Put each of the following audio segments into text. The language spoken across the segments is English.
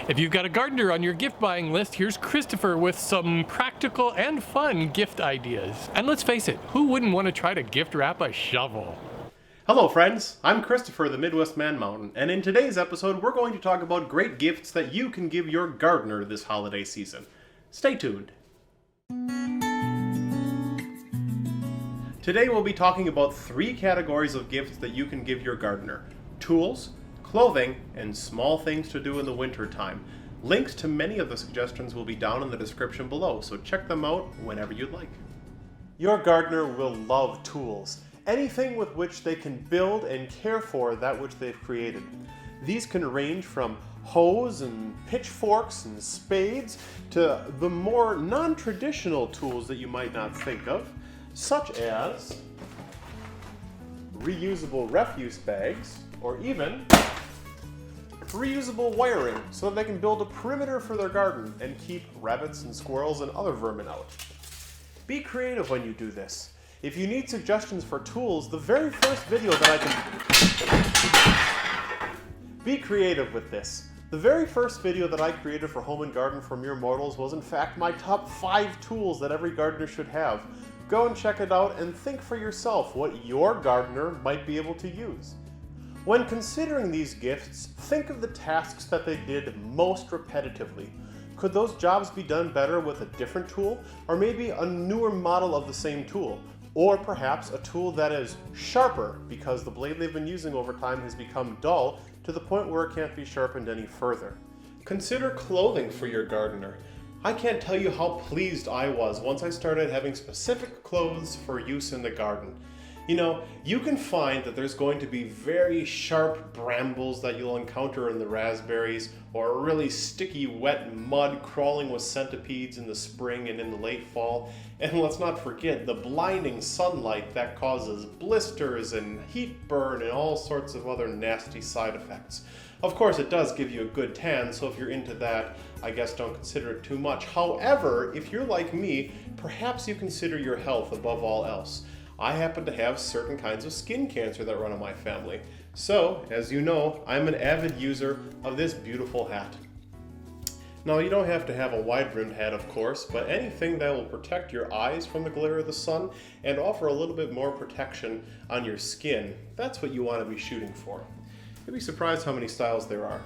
If you've got a gardener on your gift buying list, here's Kristopher with some practical and fun gift ideas. And let's face it, who wouldn't want to try to gift wrap a shovel? Hello friends, I'm Kristopher the Midwest Man Mountain, and in today's episode we're going to talk about great gifts that you can give your gardener this holiday season. Stay tuned. Today we'll be talking about 3 categories of gifts that you can give your gardener: tools, clothing, and small things to do in the winter time. Links to many of the suggestions will be down in the description below, so check them out whenever you'd like. Your gardener will love tools. Anything with which they can build and care for that which they've created. These can range from hoes and pitchforks and spades to the more non-traditional tools that you might not think of, such as reusable refuse bags or even reusable wiring so that they can build a perimeter for their garden and keep rabbits and squirrels and other vermin out. Be creative when you do this. If you need suggestions for tools, the very first video that Be creative with this. The very first video that I created for Home and Garden for Mere Mortals was in fact my top 5 tools that every gardener should have. Go and check it out and think for yourself what your gardener might be able to use. When considering these gifts, think of the tasks that they did most repetitively. Could those jobs be done better with a different tool, or maybe a newer model of the same tool? Or perhaps a tool that is sharper because the blade they've been using over time has become dull to the point where it can't be sharpened any further. Consider clothing for your gardener. I can't tell you how pleased I was once I started having specific clothes for use in the garden. You know, you can find that there's going to be very sharp brambles that you'll encounter in the raspberries, or really sticky wet mud crawling with centipedes in the spring and in the late fall. And let's not forget the blinding sunlight that causes blisters and heat burn and all sorts of other nasty side effects. Of course, it does give you a good tan, so if you're into that, I guess don't consider it too much. However, if you're like me, perhaps you consider your health above all else. I happen to have certain kinds of skin cancer that run in my family. So, as you know, I'm an avid user of this beautiful hat. Now, you don't have to have a wide-brimmed hat, of course, but anything that will protect your eyes from the glare of the sun and offer a little bit more protection on your skin, that's what you want to be shooting for. You'll be surprised how many styles there are.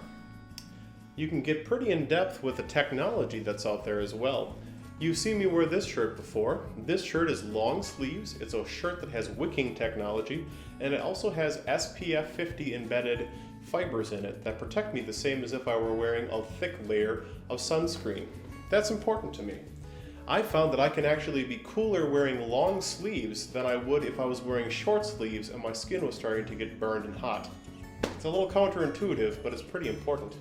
You can get pretty in-depth with the technology that's out there as well. You've seen me wear this shirt before. This shirt is long sleeves, it's a shirt that has wicking technology, and it also has SPF 50 embedded fibers in it that protect me the same as if I were wearing a thick layer of sunscreen. That's important to me. I found that I can actually be cooler wearing long sleeves than I would if I was wearing short sleeves and my skin was starting to get burned and hot. It's a little counterintuitive, but it's pretty important.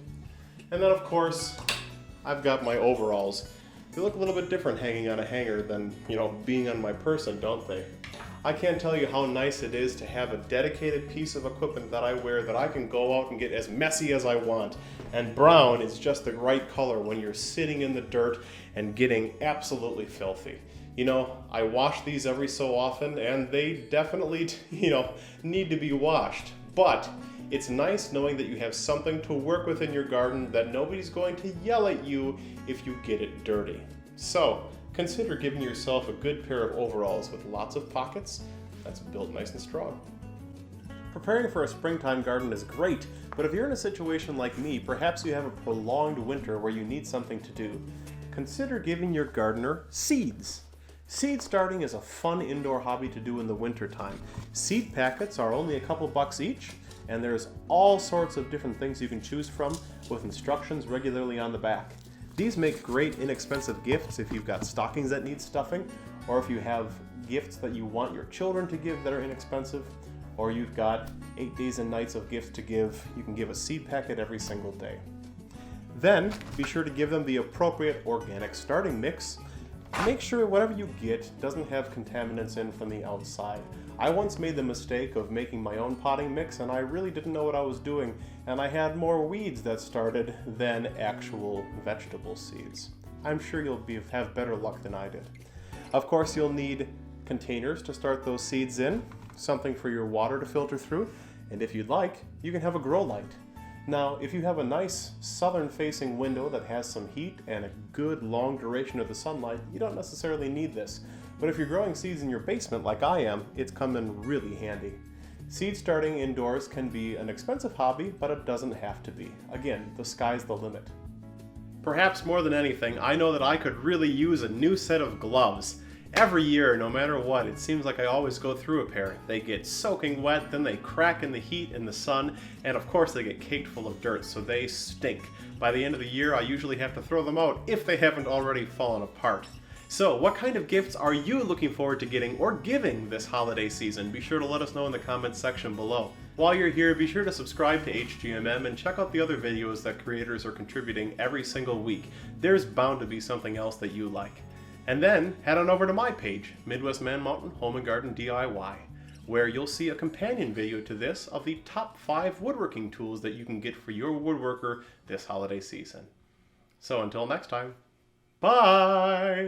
And then of course, I've got my overalls. They look a little bit different hanging on a hanger than, being on my person, don't they? I can't tell you how nice it is to have a dedicated piece of equipment that I wear that I can go out and get as messy as I want. And brown is just the right color when you're sitting in the dirt and getting absolutely filthy. I wash these every so often and they definitely, need to be washed. But it's nice knowing that you have something to work with in your garden, that nobody's going to yell at you if you get it dirty. So, consider giving yourself a good pair of overalls with lots of pockets that's built nice and strong. Preparing for a springtime garden is great, but if you're in a situation like me, perhaps you have a prolonged winter where you need something to do. Consider giving your gardener seeds. Seed starting is a fun indoor hobby to do in the winter time. Seed packets are only a couple bucks each, and there's all sorts of different things you can choose from with instructions regularly on the back. These make great inexpensive gifts if you've got stockings that need stuffing, or if you have gifts that you want your children to give that are inexpensive, or you've got 8 days and nights of gifts to give. You can give a seed packet every single day. Then be sure to give them the appropriate organic starting mix. Make sure whatever you get doesn't have contaminants in from the outside. I once made the mistake of making my own potting mix and I really didn't know what I was doing, and I had more weeds that started than actual vegetable seeds. I'm sure you'll have better luck than I did. Of course, you'll need containers to start those seeds in, something for your water to filter through, and if you'd like, you can have a grow light. Now, if you have a nice southern-facing window that has some heat and a good long duration of the sunlight, you don't necessarily need this. But if you're growing seeds in your basement like I am, it's come in really handy. Seed starting indoors can be an expensive hobby, but it doesn't have to be. Again, the sky's the limit. Perhaps more than anything, I know that I could really use a new set of gloves. Every year, no matter what, it seems like I always go through a pair. They get soaking wet, then they crack in the heat and the sun, and of course they get caked full of dirt, so they stink. By the end of the year, I usually have to throw them out if they haven't already fallen apart. So, what kind of gifts are you looking forward to getting or giving this holiday season? Be sure to let us know in the comments section below. While you're here, be sure to subscribe to HGMM and check out the other videos that creators are contributing every single week. There's bound to be something else that you like. And then, head on over to my page, Midwest Man Mountain Home and Garden DIY, where you'll see a companion video to this of the top 5 woodworking tools that you can get for your woodworker this holiday season. So until next time, bye!